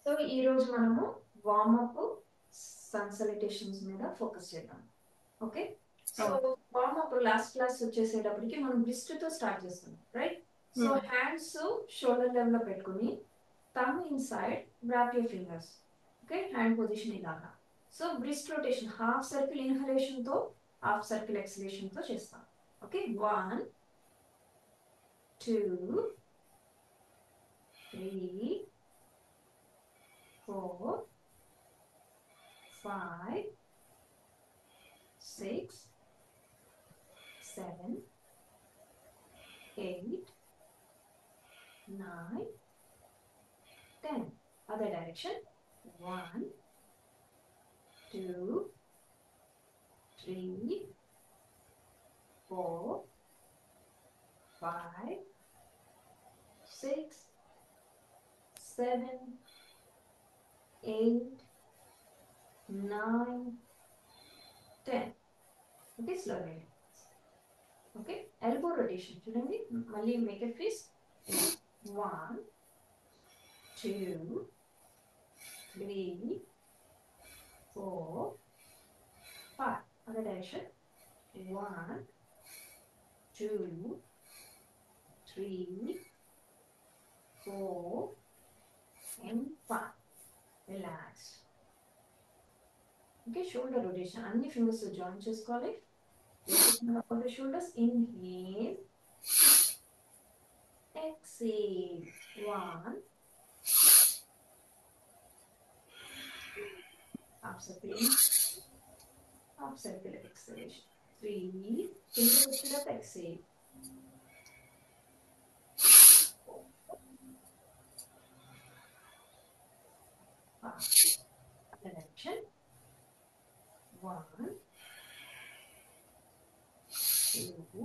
So ఈ రోజు మనము వార్మప్ సన్ సల్యుటేషన్స్ మీద ఫోకస్ చేద్దాం. Okay, so warmup last class వచ్చేసేటప్పటికి మనం wrist తో స్టార్ట్ చేస్తున్నాం, right? So hands shoulder level లో పెట్టుకుని thumb inside wrap your fingers. Okay, hand position ఇలాగా. So wrist rotation half circle inhalation తో హాఫ్ సర్కిల్ ఎక్సలేషన్ తో చేస్తాం. Okay, 1 2 3 4 5 6 7 8 9 10. Other direction. 1 2 3 4 5 6 7 8 9 10. Okay, slowly. Okay, elbow rotation. చూడండి, మళ్ళీ make a fist. 1 2 3 4 5. Other direction. 1 2 3 4 and 5. Relax. Okay, shoulder rotation. అన్ని fingers తో join చేసుకోవాలి. Rotation of the shoulders. Inhale. Exhale. 1. Half circle in. Half circle exhalation. 3. Finger up, exhale. 5. Direction. 1 2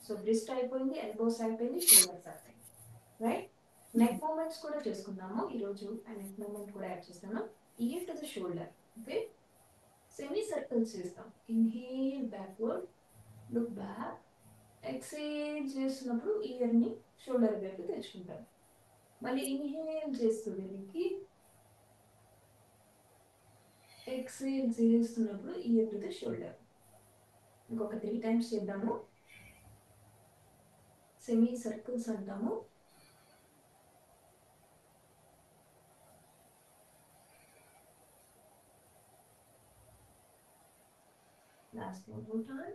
so బ్రిస్ట్ అయిపోయింది, elbows అయిపోయింది, shoulders అయిపోయింది, right? Neck moments కూడా చేసుకుందాము ఈరోజు. Neck movement కూడా యాడ్ చేస్తాను. Ear to the shoulder. Okay, semi circles చేస్తాం. Inhale backward, look back. Exhale చేస్తున్నప్పుడు ఇయర్ ని షోల్డర్ వైపు తెచ్చుకుంటారు. మళ్ళీ ఇన్హేల్ చేస్తూ వెనక్కి, ఎక్సేల్ చేస్తున్నప్పుడు ఇయర్ టు ద షోల్డర్. ఇంకొక 3 times చేద్దాము. సెమీ సర్కిల్స్ అంటాము. Last one more time.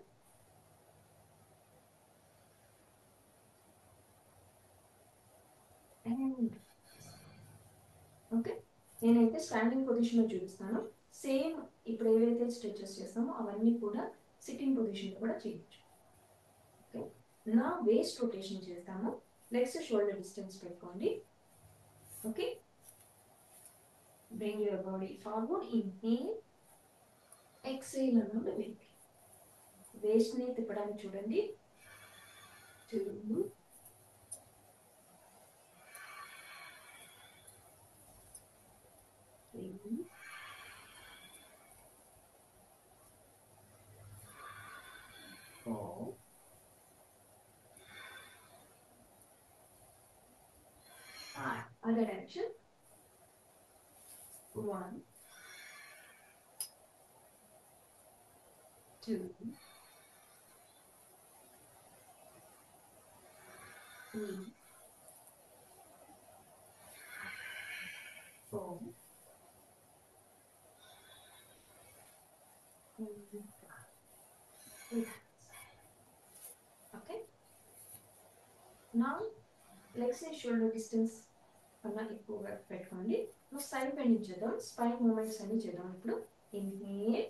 And okay, నేనైతే స్టాండింగ్ పొజిషన్ లో చూపిస్తాను. సేమ్ ఇప్పుడు ఏవైతే స్ట్రెచెస్ చేస్తామో అవన్నీ కూడా సిట్టింగ్ పొజిషన్ లో కూడా చేయొచ్చు. ఓకే, నా వేస్ట్ రొటేషన్ చేస్తాము. లెగ్స్ షోల్డర్ డిస్టెన్స్ పెట్టుకోండి. Okay, bring your body forward. Inhale, exhale అన్నప్పుడు వెనక్కి. వేస్ట్ ని తిప్పడానికి చూడండి. 2 3 4 5. Other direction. 1 2 3 4 and 5. Okay, now legs and shoulder distance కన్నా ఎక్కువగా పెట్టుకోండి. నువ్వు సైడ్ బెండింగ్ చేద్దాం. స్పైన్ మూమెంట్స్ అన్ని చేద్దాం ఇప్పుడు. ఇన్హేల్,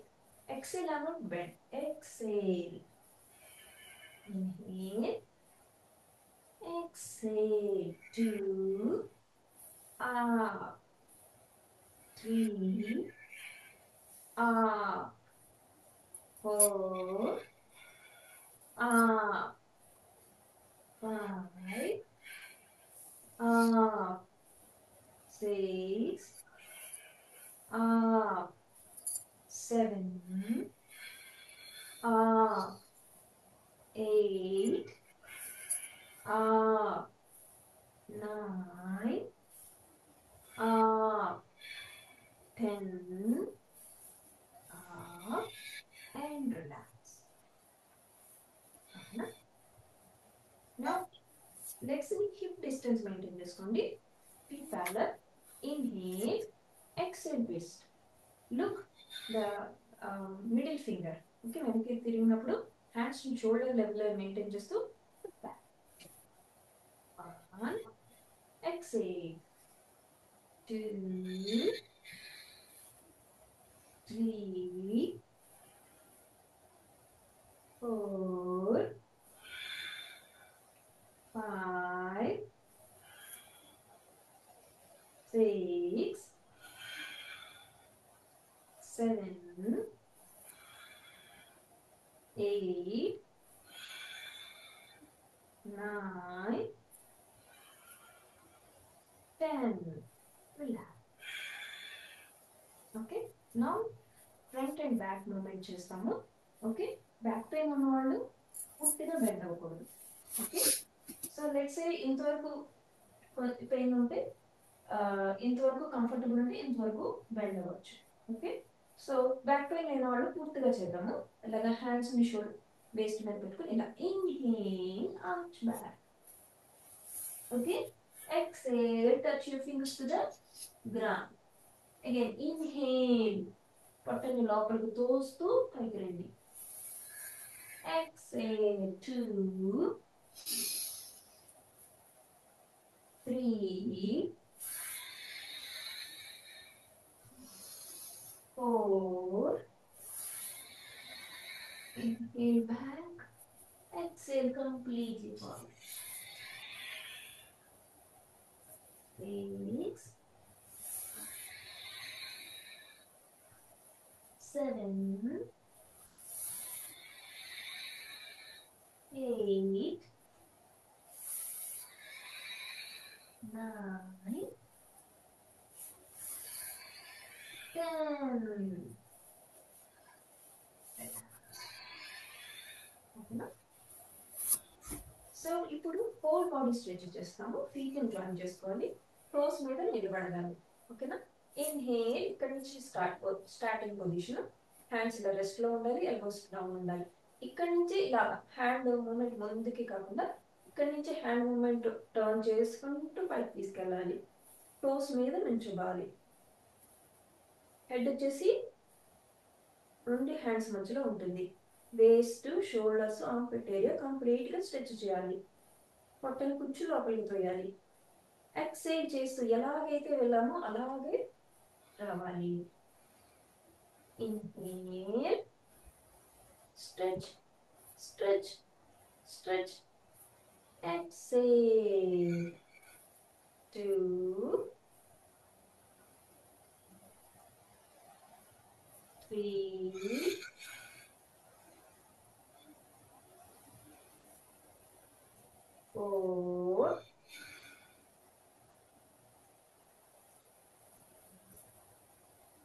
ఎక్సేల్ అను bend. Exhale, inhale, exhale. 2 up, 3 up, 4 up, 5 up, 6 up, 7, up, 8, up, 9, up, 10, up, and relax. Now, legs in hip distance maintain చేసుకోండి. Feet parallel. Inhale, exhale, twist. Look the middle finger. Okay, వెనక్కి తిరిగినప్పుడు hands shoulder level maintain చేస్తూ back. One, exhale. 2, 3, 4, 5, 6, 7, 8, 9, 10. Relax. Okay. Now front and back movement చేస్తాము. Okay, back pain ఉన్న వాళ్ళు పూర్తిగా bend అవ్వకూడదు. Okay, so let's say ఇంతవరకు pain ఉంటే ఇంతవరకు కంఫర్టబుల్ ఉంటే ఇంతవరకు బెండ్ అవ్వచ్చు. ఓకే, సో బ్యాక్ పెయిన్ లేని వాళ్ళు పూర్తిగా చేద్దాము. ఇలాగా హ్యాండ్స్ ని షోల్డర్ వేస్ట్ మీద పెట్టుకుని ఇలా inhale arch back. Okay, exhale, touch your fingers to the ground. Again, inhale. పొట్టని లోపలికి తోస్తూ పైకి రండి. Exhale, 2, 3, 4. Inhale back. Exhale completely forward. 6, 7, 8, 9, 10. ఓకేనా? సో ఇప్పుడు హోల్ బాడీ స్ట్రెచ్ చేస్తాము. ఫీట్ ని జాయిన్ చేసుకోవాలి. టోస్ మీద నిలబడగాలి. ఓకేనా? ఇన్హేల్, ఇక్కడ నుంచి స్టార్టింగ్ పొజిషన్. హ్యాండ్స్ ఇలా రెస్ట్ లో ఉండాలి, ఎల్బోస్ డౌన్ ఉండాలి. ఇక్కడ నుంచి ఇలా హ్యాండ్ మూమెంట్ ముందుకి కాకుండా ఇక్కడ నుంచి హ్యాండ్ మూమెంట్ టర్న్ చేసుకుంటూ పైకి తీసుకెళ్ళాలి. టోస్ మీద నించోవాలి. హెడ్ వచ్చేసి రెండు హ్యాండ్స్ మధ్యలో ఉంటుంది. Waste, shoulders, arm area complete గా స్ట్రెచ్ చేయాలి. పొట్టని కుచ్చు లోపలికి తోయాలి. ఎక్సైజ్ చేస్తూ ఎలాగైతే వెళ్ళామో అలాగే రావాలి. Inhale, stretch, stretch, stretch. Exhale, 2, 3, 4,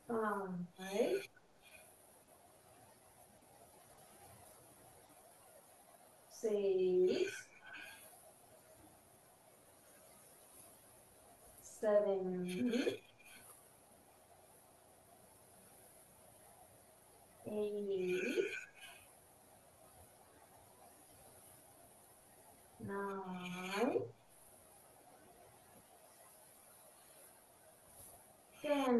5, 6, 7, 8, 9, 10.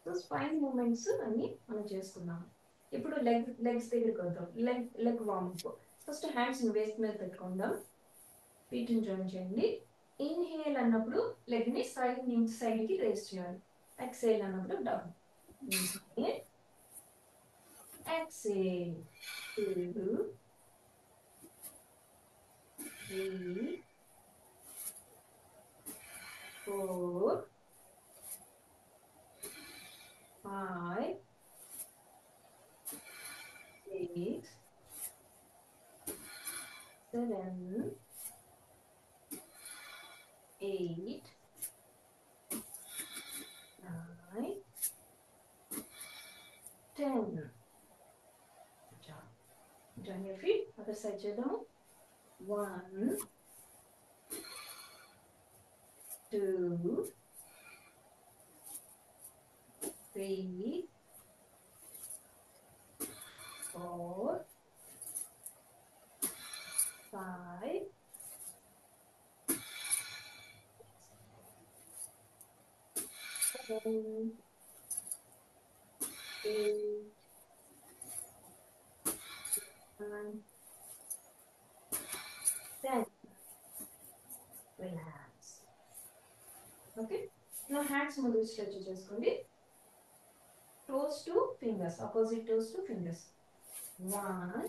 So spine movements అన్ని మనం చేసుకున్నాం. ఇప్పుడు లెగ్స్ దగ్గరికి వద్దాం. Leg warmup. First hands waist మీద పెట్టుకుందాం. ఫీట్ ని జాయిన్ చేయండి. ఇన్హేల్ అన్నప్పుడు లెగ్ ని సైడ్ నుంచి సైడ్ కి రేస్ చేయాలి. ఎక్సేల్ అన్నప్పుడు డౌన్. ఎక్సేల్, 2, 3, 4, 5, 6, 7, 8, 9, అదర్ సైడ్ చేద్దాము. 1 2 3 4 5 7 8 9 10. Relax. Okay. Now hands ముందు stretch చేసుకోండి. Toes to fingers. Opposite toes to fingers. 1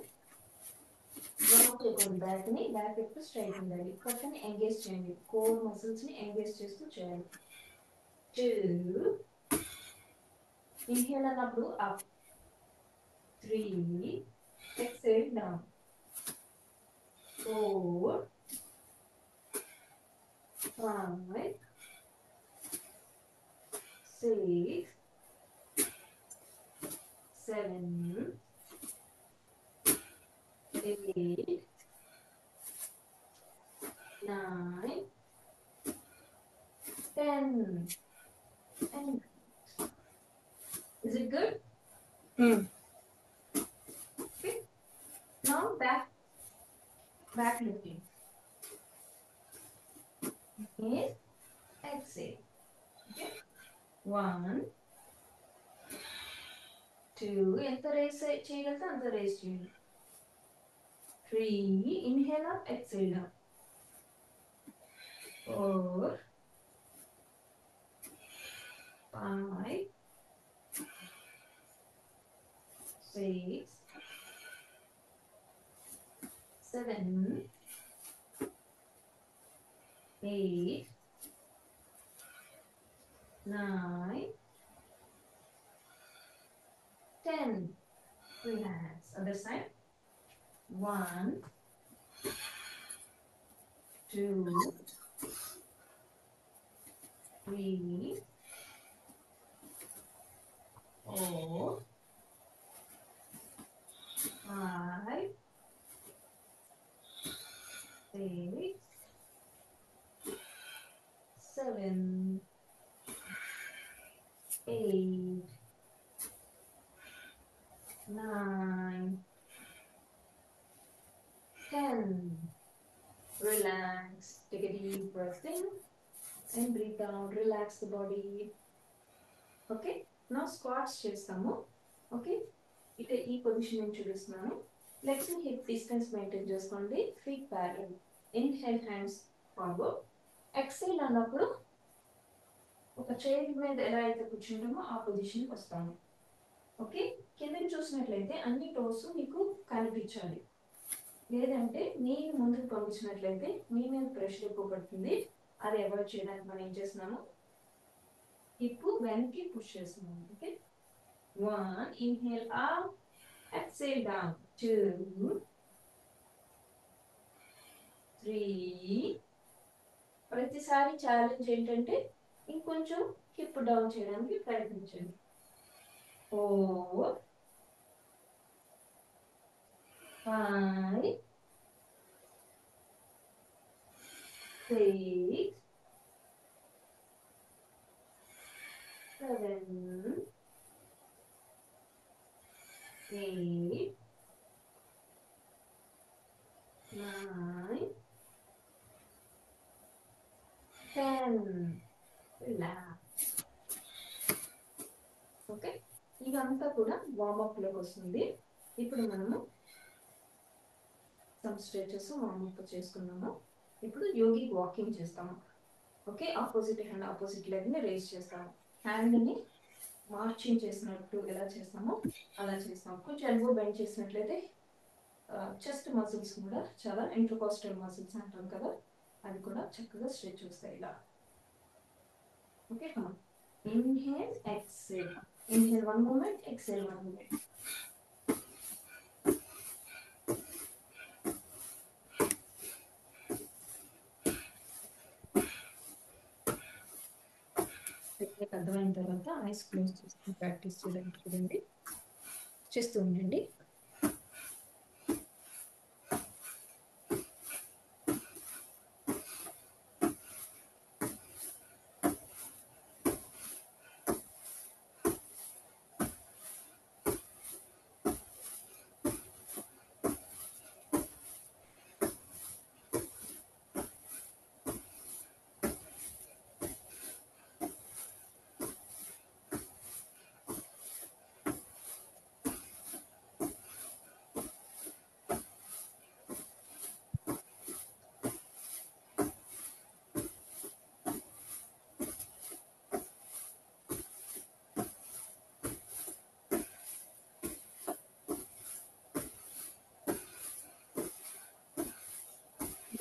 joint చేయకూడదు. బ్యాక్ ఎప్పుడు స్ట్రైట్ ఉండాలి. పక్కన ఎంగేజ్ చేయండి. కోర్ మసిల్స్ ని ఎంగేజ్ చేస్తూ చేయాలి. 2 ఇన్హేల్ అన్నప్పుడు up. 3 exhale down. 4 5 6 7 8 9 10. And is it good? Okay. Now back lifting. Inhale, exhale. Okay. 1 2 ఎంత రేస్ చేయగలిగితే అంత రేస్ చేయండి. 3 inhale up, exhale down. 4 5 6 7 8 9 10. Relax. Other side. 1 2 3 4 5 6 7 8 9 10. Relax. Take a deep breath in and breathe out. Relax the body. Okay. Now squats చేస్తాము. Okay. ఇక ఈ position నేను చూపిస్తున్నాను. Legs ని హిప్ డిస్టెన్స్ మెయింటైన్ చేసుకోండి. Feet parallel. Inhale hands forward. Exhale అన్నప్పుడు ఒక chair మీద ఎలా అయితే కూర్చుంటామో ఆ పొజిషన్కి వస్తాము. ఓకే. కిందకి చూసినట్లయితే అన్ని టోస్ మీకు కనిపించాలి. లేదంటే నేను ముందుకు పంపించినట్లయితే మీ మీద ప్రెషర్ ఎక్కువ పడుతుంది. అది అవాయిడ్ చేయడానికి మనం ఏం చేస్తున్నాము, హిప్ వెనక్కి పుష్ చేస్తున్నాము. Okay. 1 inhale up, exhale down. 2 3 ప్రతిసారి ఛాలెంజ్ ఏంటంటే ఇంకొంచెం హిప్ డౌన్ చేయడానికి ప్రయత్నించండి. 4 5 6 7 8 9 10. రిలాక్స్. ఓకే. ఇదంతా కూడా వార్మప్ లోకి వస్తుంది. ఇప్పుడు మనము సమ్ స్ట్రెచెస్ వార్మప్ చేసుకున్నాము. ఇప్పుడు యోగి వాకింగ్ చేస్తాము. Okay. Opposite hand opposite leg ని రేస్ చేస్తాము. హ్యాండ్ ని మార్చింగ్ చేసినట్టు ఎలా చేస్తామో అలా చేస్తాము. కొంచెం ఎల్బో బెండ్ చేసినట్లయితే చెస్ట్ మసిల్స్ కూడా చాలా ఇంటర్కోస్టల్ మసిల్స్ అంటాం కదా, అవి కూడా చక్కగా స్ట్రెచ్ వస్తాయి ఇలా. Okay. Inhale, exhale. Inhale 1 moment, exhale 1 moment. Technique అర్థమైన తర్వాత ఐస్ క్లోజ్ చేసి ప్రాక్టీస్ చేయడానికి చూడండి, చేస్తూ ఉండండి.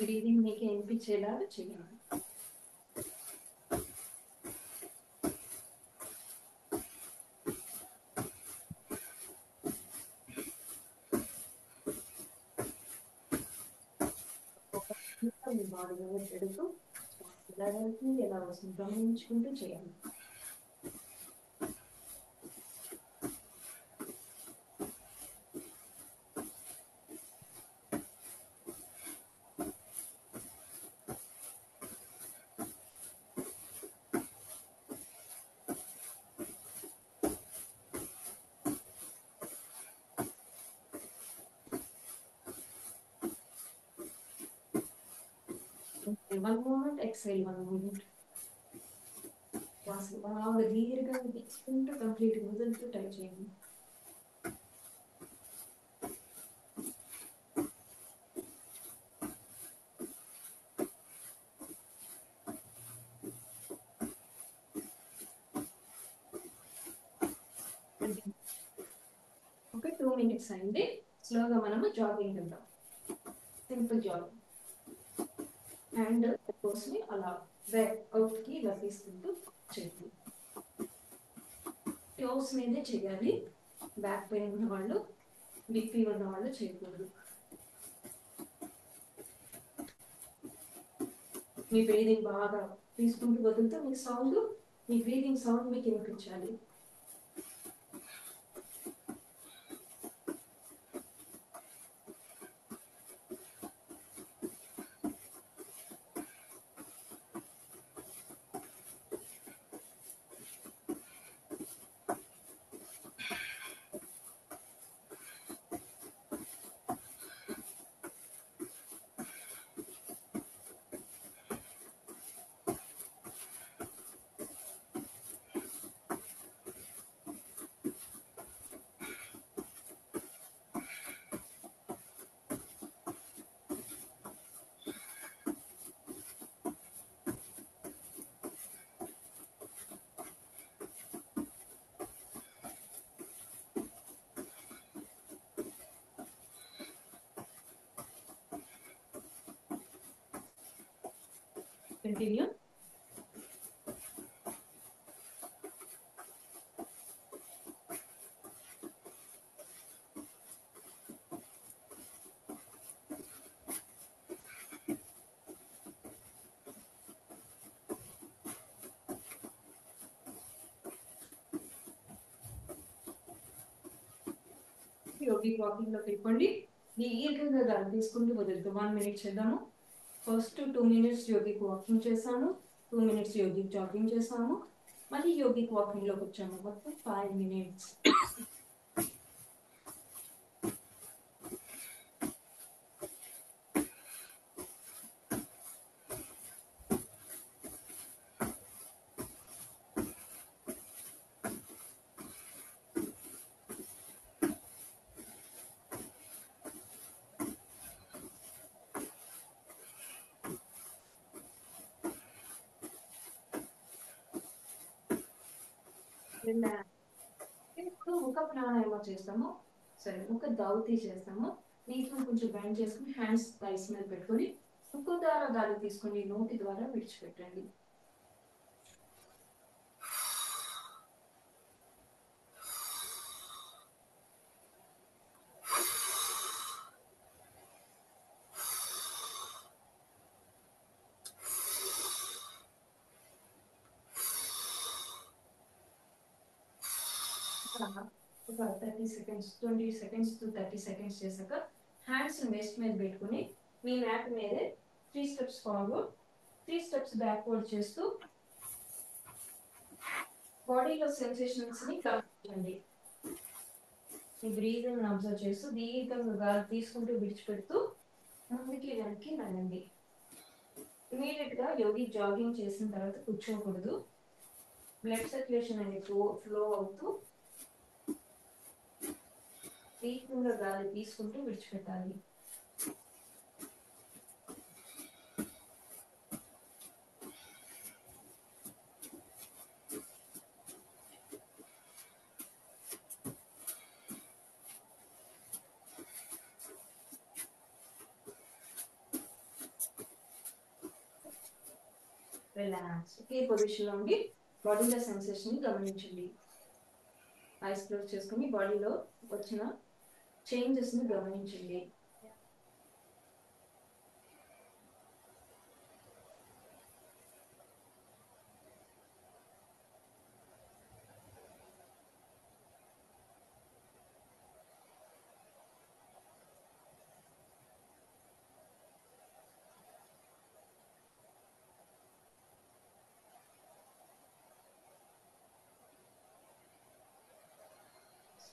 బ్రీదింగ్ మీకు వినిపించేలాగా చేయాలి. మీ బాడీలో పెడుతూ ఎలా వెళ్తుంది ఎలా వస్తుంది గమనించుకుంటూ చేయాలి. One moment, exhale 1 minute. బాగా దీర్ఘంగా తీసుకుంటూ కంప్లీట్ వదులుతూ ట్రై చేయండి. ఒక 2 minutes అయింది. స్లోగా మనము జాగింగ్ వెళ్దాం. Simple jogging. అండ్ ని అలా బ్యాక్ అవుట్ కి ఇలా తీసుకుంటూ చేయండి. టోస్ మీదే చేయాలి. బ్యాక్ పెయిన్ ఉన్న వాళ్ళు, బిగ్ ఫీవర్ ఉన్న వాళ్ళు చేయకూడదు. మీ బ్రీదింగ్ బాగా తీసుకుంటూ వదులుతూ మీ సౌండ్, మీ బ్రీదింగ్ సౌండ్ మీకు వినిపించాలి. కంటిన్యూ. యోగి వాకింగ్ లో పెట్టుకోండి. దీర్ఘంగా గాలి తీసుకుంటూ వదులుతూ 1 minute చేద్దాము. ఫస్ట్ 2 minutes యోగిక్ వాకింగ్ చేసాము, 2 minutes యోగిక్ జాగింగ్ చేసాము, మళ్ళీ యోగిక్ వాకింగ్ లోకి వచ్చాము. మొత్తం 5 minutes. ఇప్పుడు ముఖ ప్రాణాయామం చేస్తాము. సరే, ముఖ దౌతి చేస్తాము. నీటిని కొంచెం బెండ్ చేసుకుని హ్యాండ్స్ థైస్ మీద పెట్టుకొని ముక్కు ద్వారా గాలి తీసుకొని నోటి ద్వారా విడిచిపెట్టండి. ఒక 30 seconds, 20 seconds to 30 seconds చేశాక హ్యాండ్స్ వేస్ట్ మీద పెట్టుకుని మీ మ్యాట్ మీదే 3 steps ఫార్వర్డ్, 3 steps బ్యాక్వర్డ్ చేస్తూ బాడీలో సెన్సేషన్స్ ని గమనించండి. మీ బ్రీదింగ్ అబ్జర్వ్ చేస్తూ దీర్ఘంగా గాలి తీసుకుంటూ విడిచిపెడుతూ ముందుకి వెనక్కి నడండి. ఇమీడియట్ గా యోగి జాగింగ్ చేసిన తర్వాత కూర్చోకూడదు. బ్లడ్ సర్క్యులేషన్ అనేది ఫ్లో అవుతూ తీవ్రంగా గాలి తీసుకుంటూ విడిచిపెట్టాలి. రిలాక్స్. ఈ పొజిషన్లో ఉండి బాడీలో సెన్సేషన్ గమనించండి. ఐస్ క్లోజ్ చేసుకుని బాడీలో వచ్చిన చేంజెస్ని గమనించండి.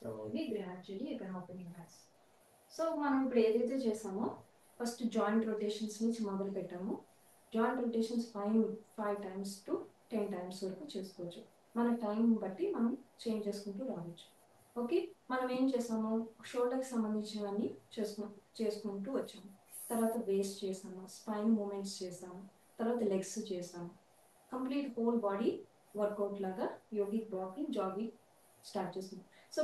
Slowly, gradually you can open your eyes. So మనం ఇప్పుడు ఏదైతే చేసామో ఫస్ట్ జాయింట్ రొటేషన్స్ నుంచి మొదలు పెట్టాము. Joint rotations 5 times to 10 times వరకు చేసుకోవచ్చు. మన టైం బట్టి మనం చేంజ్ చేసుకుంటూ రావచ్చు. ఓకే, మనం ఏం చేసాము, షోల్డర్కి సంబంధించినవన్నీ చేసుకుంటూ వచ్చాము. తర్వాత వేస్ట్ చేసాము, స్పైన్ మూమెంట్స్ చేసాము, తర్వాత లెగ్స్ చేసాము. కంప్లీట్ హోల్ బాడీ వర్కౌట్ లాగా యోగిక్ వాకింగ్ జాగింగ్ స్టార్ట్ చేస్తున్నాం. సో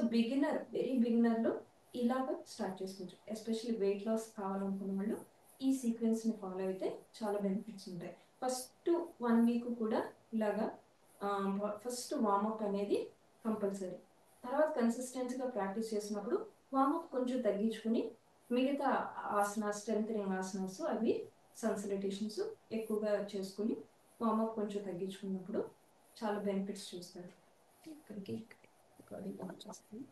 వెరీ బిగినర్లో ఇలాగ స్టార్ట్ చేసుకోవచ్చు. ఎస్పెషల్లీ వెయిట్ లాస్ కావాలనుకున్న వాళ్ళు ఈ సీక్వెన్స్ని ఫాలో అయితే చాలా బెనిఫిట్స్ ఉంటాయి. ఫస్ట్ 1 week కూడా ఇలాగా ఫస్ట్ వార్మప్ అనేది కంపల్సరీ. తర్వాత కన్సిస్టెన్సీగా ప్రాక్టీస్ చేసినప్పుడు వార్మప్ కొంచెం తగ్గించుకుని మిగతా ఆసనాస్, స్ట్రెంథనింగ్ ఆసనాస్, అవి సన్సలిటేషన్స్ ఎక్కువగా చేసుకుని వార్మప్ కొంచెం తగ్గించుకున్నప్పుడు చాలా బెనిఫిట్స్ చూస్తారు. ఇక్కడికి రికార్డింగ్ ఆన్ చేస్తాను.